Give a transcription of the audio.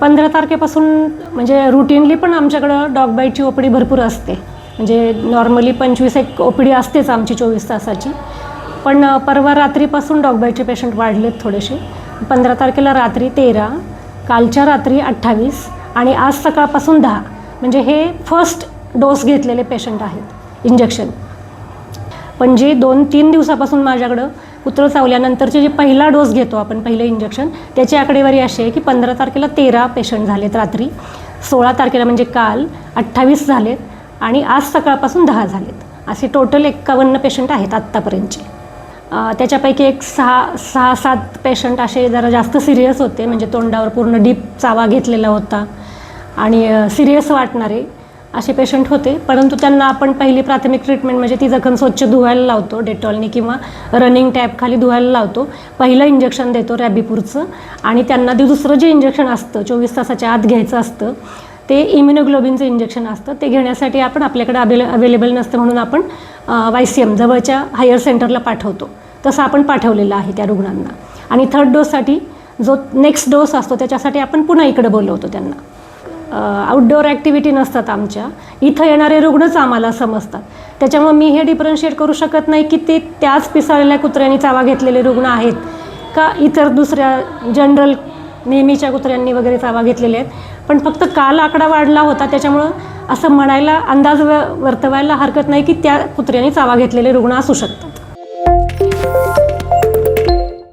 15 तारखेपासून म्हणजे रुटीनली पण आमच्याकडं डॉग बाईटची ओपीडी भरपूर असते. म्हणजे नॉर्मली 25 एक ओपीडी असतेच आमची 24 तासाची. पण परवा रात्रीपासून डॉग बाईटचे पेशंट वाढलेत थोडेसे. 15 तारखेला रात्री 13, कालच्या रात्री 28 आणि आज सकाळपासून 10. म्हणजे हे फर्स्ट डोस घेतलेले पेशंट आहेत इंजेक्शन. पण जे 2-3 दिवसापासून माझ्याकडं कुत्रं चावल्यानंतरचे जे पहिला डोस घेतो आपण, पहिलं इंजेक्शन, त्याची आकडेवारी अशी आहे की 15 तारखेला 13 पेशंट झालेत रात्री, 16 तारखेला म्हणजे काल 28 झालेत आणि आज सकाळपासून 10 झालेत. असे टोटल 51 पेशंट आहेत आत्तापर्यंतचे. त्याच्यापैकी एक 6-7 पेशंट असे जरा जास्त सिरियस होते, म्हणजे तोंडावर पूर्ण डीप चावा घेतलेला होता आणि सिरियस वाटणारे असे पेशंट होते. परंतु त्यांना आपण पहिली प्राथमिक ट्रीटमेंट म्हणजे ती जखम स्वच्छ धुवायला लावतो डेटॉलनी किंवा रनिंग टॅपखाली धुवायला लावतो. पहिलं इंजेक्शन देतो रॅबीपूरचं आणि त्यांना दुसरं जे इंजेक्शन असतं 24 तासाच्या आत घ्यायचं असतं ते इम्युनोग्लोबिनचं इंजेक्शन असतं. ते घेण्यासाठी आपण आपल्याकडे अवेलेबल नसतं म्हणून आपण YCM जवळच्या हायर सेंटरला पाठवतो. तसं आपण पाठवलेलं आहे त्या रुग्णांना. आणि थर्ड डोससाठी जो नेक्स्ट डोस असतो त्याच्यासाठी आपण पुन्हा इकडे बोलवतो त्यांना. आउटडोअर ॲक्टिव्हिटी नसतात आमच्या, इथं येणारे रुग्णच आम्हाला समजतात. त्याच्यामुळे मी हे डिफरन्शिएट करू शकत नाही की ते त्याच पिसाळलेल्या कुत्र्यांनी चावा घेतलेले रुग्ण आहेत का इतर दुसऱ्या जनरल नेहमीच्या कुत्र्यांनी वगैरे चावा घेतलेले आहेत. पण फक्त काल आकडा वाढला होता त्याच्यामुळं असं म्हणायला अंदाज वर्तवायला हरकत नाही की त्या कुत्र्यांनी चावा घेतलेले रुग्ण असू शकतात.